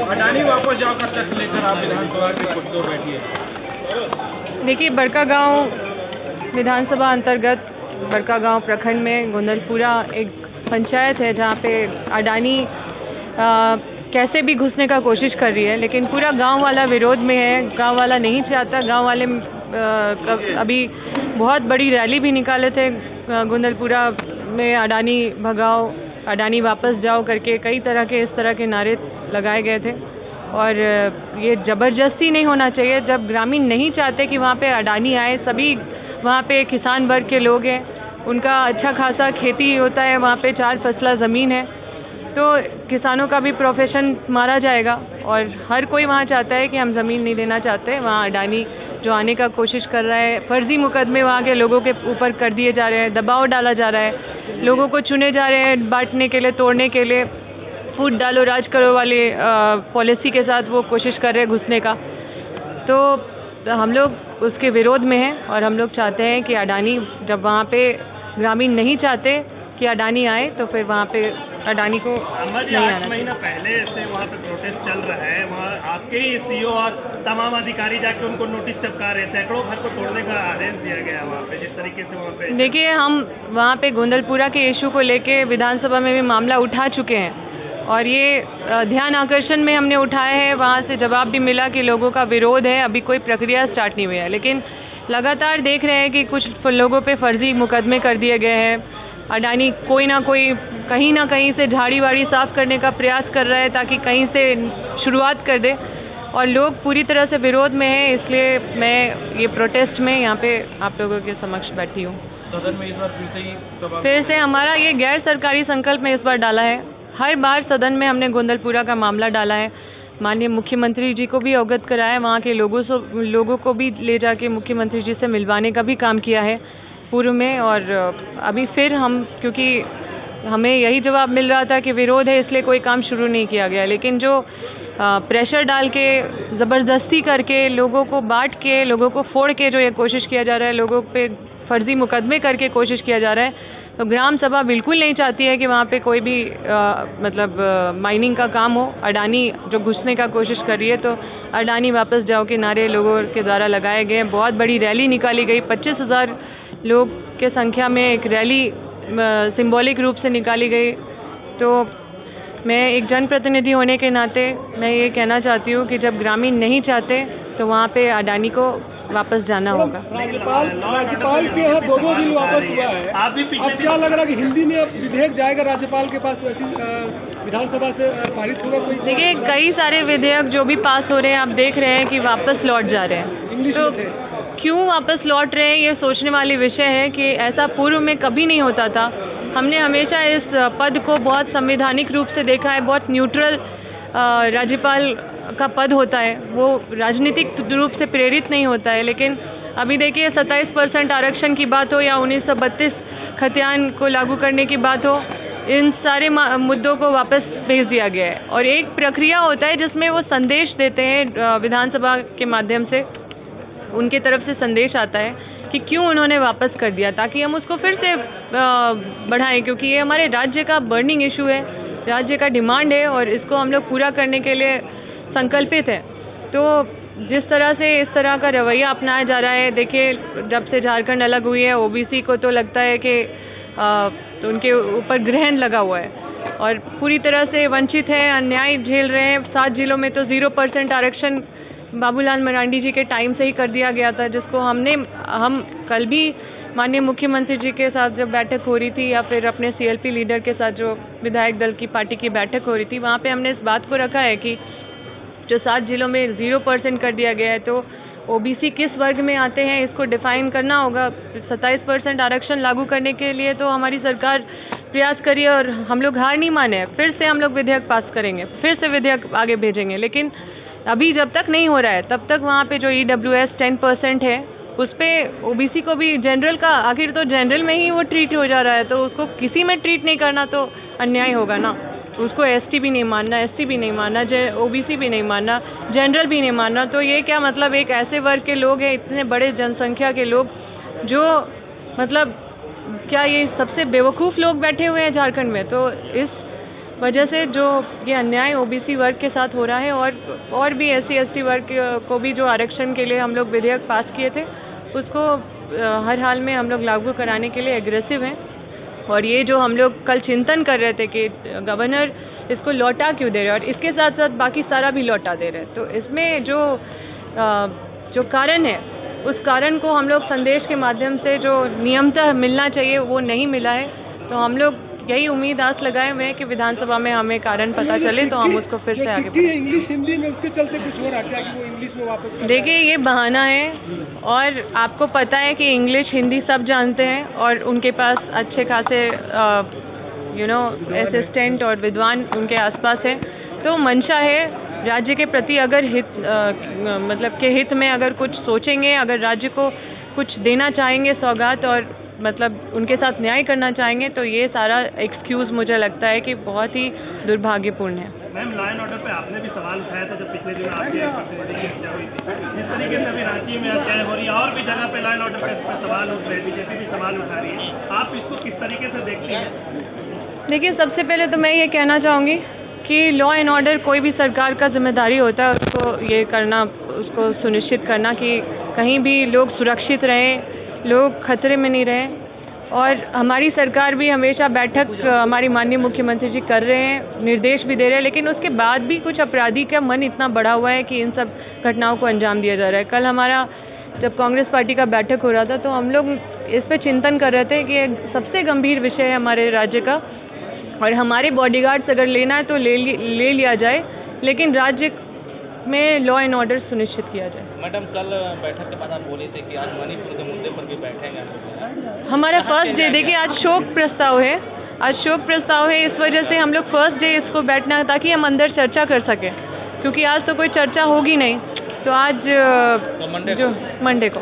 अडानी वापस जाओ का तथ्य लेकर आप विधानसभा के खुद बैठिए। देखिए, बड़कागांव विधानसभा अंतर्गत बड़कागांव प्रखंड में गोंदलपुरा एक पंचायत है जहाँ पे अडानी कैसे भी घुसने का कोशिश कर रही है, लेकिन पूरा गांव वाला विरोध में है। गांव वाला नहीं चाहता। गांव वाले अभी बहुत बड़ी रैली भी निकाले थे गोंदलपुरा में, अडानी भगाओ, अडानी वापस जाओ करके कई तरह के इस तरह के नारे लगाए गए थे। और ये ज़बरदस्ती नहीं होना चाहिए। जब ग्रामीण नहीं चाहते कि वहाँ पे अडानी आए, सभी वहाँ पे किसान वर्ग के लोग हैं, उनका अच्छा खासा खेती होता है, वहाँ पे 4 फसला ज़मीन है, तो किसानों का भी प्रोफेशन मारा जाएगा। और हर कोई वहाँ चाहता है कि हम ज़मीन नहीं देना चाहते। वहाँ अडानी जो आने का कोशिश कर रहा है, फ़र्ज़ी मुकदमे वहाँ के लोगों के ऊपर कर दिए जा रहे हैं, दबाव डाला जा रहा है, लोगों को चुने जा रहे हैं बांटने के लिए, तोड़ने के लिए। फूट डालो राज करो वाले पॉलिसी के साथ वो कोशिश कर रहे हैं घुसने का। तो हम लोग उसके विरोध में हैं और हम लोग चाहते हैं कि अडानी, जब वहाँ पे ग्रामीण नहीं चाहते कि अडानी आए, तो फिर वहाँ पे अडानी को नहीं आना चाहिए। महीना पहले से वहाँ पे प्रोटेस्ट चल रहा है, वहाँ आपके ही सीईओ और तमाम अधिकारी जाके उनको नोटिस चिपका रहे हैं, सैकड़ों घर को तोड़ने का आदेश दिया गया है वहाँ पे। जिस तरीके से वहाँ पे देखिए, हम वहाँ पे गोंदलपुरा के इशू को लेके विधानसभा में भी मामला उठा चुके हैं और ये ध्यान आकर्षण में हमने उठाया है। वहाँ से जवाब भी मिला कि लोगों का विरोध है, अभी कोई प्रक्रिया स्टार्ट नहीं हुई है, लेकिन लगातार देख रहे हैं कि कुछ लोगों पे फ़र्ज़ी मुकदमे कर दिए गए हैं। अडानी कोई ना कोई कहीं ना कहीं से झाड़ी वाड़ी साफ़ करने का प्रयास कर रहा है ताकि कहीं से शुरुआत कर दे, और लोग पूरी तरह से विरोध में हैं। इसलिए मैं ये प्रोटेस्ट में यहाँ पे आप लोगों के समक्ष बैठी हूँ। सदन में इस बार फिर से हमारा ये गैर सरकारी संकल्प में इस बार डाला है। हर बार सदन में हमने गोंदलपुरा का मामला डाला है, माननीय मुख्यमंत्री जी को भी अवगत कराया, वहाँ के लोगों को भी ले जाके मुख्यमंत्री जी से मिलवाने का भी काम किया है पूर्व में। और अभी फिर हम, क्योंकि हमें यही जवाब मिल रहा था कि विरोध है इसलिए कोई काम शुरू नहीं किया गया, लेकिन जो प्रेशर डाल के ज़बरदस्ती करके लोगों को बांट के, लोगों को फोड़ के जो ये कोशिश किया जा रहा है, लोगों पे फ़र्ज़ी मुकदमे करके कोशिश किया जा रहा है, तो ग्राम सभा बिल्कुल नहीं चाहती है कि वहाँ पे कोई भी माइनिंग का काम हो। अडानी जो घुसने का कोशिश कर रही है, तो अडानी वापस जाओ के नारे लोगों के द्वारा लगाए गए। बहुत बड़ी रैली निकाली गई, 25,000 लोग के संख्या में एक रैली सिंबॉलिक रूप से निकाली गई। तो मैं एक जनप्रतिनिधि होने के नाते मैं ये कहना चाहती हूँ कि जब ग्रामीण नहीं चाहते तो वहाँ पे अडानी को वापस जाना होगा। राज्यपाल के यहाँ 2 बिल वापस हुआ है, अब क्या लग रहा है कि हिंदी में अब विधेयक जाएगा राज्यपाल के पास, वैसी विधानसभा से पारित होगा कोई? देखिए, कई सारे विधेयक जो भी पास हो रहे हैं, आप देख रहे हैं कि वापस लौट जा रहे हैं। इंग्लिश तो में थे। क्यों वापस लौट रहे हैं, ये सोचने वाली विषय है कि ऐसा पूर्व में कभी नहीं होता था। हमने हमेशा इस पद को बहुत संवैधानिक रूप से देखा है, बहुत न्यूट्रल राज्यपाल का पद होता है, वो राजनीतिक रूप से प्रेरित नहीं होता है। लेकिन अभी देखिए, 27% आरक्षण की बात हो या 1932 खतियान को लागू करने की बात हो, इन सारे मुद्दों को वापस भेज दिया गया है। और एक प्रक्रिया होता है जिसमें वो संदेश देते हैं, विधानसभा के माध्यम से उनके तरफ से संदेश आता है कि क्यों उन्होंने वापस कर दिया, ताकि हम उसको फिर से बढ़ाएं, क्योंकि ये हमारे राज्य का बर्निंग इशू है, राज्य का डिमांड है और इसको हम लोग पूरा करने के लिए संकल्पित है। तो जिस तरह से इस तरह का रवैया अपनाया जा रहा है, देखिए, जब से झारखंड अलग हुई है, ओबीसी को तो लगता है कि तो उनके ऊपर ग्रहण लगा हुआ है और पूरी तरह से वंचित है, अन्याय झेल रहे हैं। 7 जिलों में तो 0% आरक्षण बाबूलाल मरांडी जी के टाइम से ही कर दिया गया था, जिसको हम कल भी माननीय मुख्यमंत्री जी के साथ जब बैठक हो रही थी, या फिर अपने सीएलपी लीडर के साथ जो विधायक दल की पार्टी की बैठक हो रही थी, वहाँ पे हमने इस बात को रखा है कि जो 7 जिलों में 0% कर दिया गया है, तो ओबीसी किस वर्ग में आते हैं इसको डिफ़ाइन करना होगा। 27% आरक्षण लागू करने के लिए तो हमारी सरकार प्रयास करिए और हम लोग हार नहीं माने, फिर से हम लोग विधेयक पास करेंगे, फिर से विधेयक आगे भेजेंगे। लेकिन अभी जब तक नहीं हो रहा है, तब तक वहाँ पे जो EWS 10% है, उस पर ओबीसी को भी जनरल का, आखिर तो जनरल में ही वो ट्रीट हो जा रहा है, तो उसको किसी में ट्रीट नहीं करना तो अन्याय होगा ना। उसको एसटी भी नहीं मानना, एससी भी नहीं मानना, ओबीसी भी नहीं मानना, जनरल भी नहीं मानना, तो ये क्या मतलब, एक ऐसे वर्ग के लोग हैं, इतने बड़े जनसंख्या के लोग, जो मतलब क्या ये सबसे बेवकूफ़ लोग बैठे हुए हैं झारखंड में। तो इस वजह से जो ये अन्याय ओबीसी वर्ग के साथ हो रहा है और भी SC ST वर्ग को भी जो आरक्षण के लिए हम लोग विधेयक पास किए थे उसको हर हाल में हम लोग लागू कराने के लिए एग्रेसिव हैं। और ये जो हम लोग कल चिंतन कर रहे थे कि गवर्नर इसको लौटा क्यों दे रहे हैं और इसके साथ साथ बाकी सारा भी लौटा दे रहे हैं, तो इसमें जो कारण है उस कारण को हम लोग संदेश के माध्यम से जो नियमतः मिलना चाहिए वो नहीं मिला है। तो हम लोग यही उम्मीद आस लगाए हुए हैं कि विधानसभा में हमें कारण पता चले तो हम उसको फिर से आगे बढ़ाएं। इंग्लिश हिंदी में उसके चलते कुछ हो रहा है क्या कि वो इंग्लिश में वापस कर देखिए ये बहाना है और आपको पता है कि इंग्लिश हिंदी सब जानते हैं और उनके पास अच्छे खासे असिस्टेंट और विद्वान उनके आसपास है। तो मंशा है राज्य के प्रति अगर मतलब के हित में अगर कुछ सोचेंगे, अगर राज्य को कुछ देना चाहेंगे सौगात और मतलब उनके साथ न्याय करना चाहेंगे तो ये सारा एक्सक्यूज़ मुझे लगता है कि बहुत ही दुर्भाग्यपूर्ण है। मैम लॉ एंड ऑर्डर पे आपने भी सवाल उठाया था जब पिछले दिनों आपके प्रतिनिधि की हत्या हुई थी। जिस तरीके से अभी रांची में हत्याएं हो रही है और भी जगह पे लॉ एंड ऑर्डर पे सवाल उठ रहे हैं, बीजेपी भी सवाल उठा रही है, आप इसको किस तरीके से देखती हैं? देखिए सबसे पहले तो मैं ये कहना चाहूँगी कि लॉ एंड ऑर्डर कोई भी सरकार का जिम्मेदारी होता है उसको ये करना, उसको सुनिश्चित करना कि कहीं भी लोग सुरक्षित रहें, लोग खतरे में नहीं रहें। और हमारी सरकार भी हमेशा बैठक हमारी माननीय मुख्यमंत्री जी कर रहे हैं, निर्देश भी दे रहे हैं, लेकिन उसके बाद भी कुछ अपराधी का मन इतना बढ़ा हुआ है कि इन सब घटनाओं को अंजाम दिया जा रहा है। कल हमारा जब कांग्रेस पार्टी का बैठक हो रहा था तो हम लोग इस पे चिंतन कर रहे थे कि सबसे गंभीर विषय है हमारे राज्य का और हमारे बॉडीगार्ड्स अगर लेना है तो ले लिया जाए, लेकिन राज्य में लॉ एंड ऑर्डर सुनिश्चित किया जाए। मैडम कल बैठक के बाद आप बोले थे कि आज मणिपुर के मुद्दे पर भी बैठेंगे। हमारा फर्स्ट डे, देखिए आज शोक प्रस्ताव है, आज शोक प्रस्ताव है, इस वजह से हम लोग फर्स्ट डे इसको बैठना ताकि हम अंदर चर्चा कर सकें, क्योंकि आज तो कोई चर्चा होगी नहीं। तो आज जो मंडे को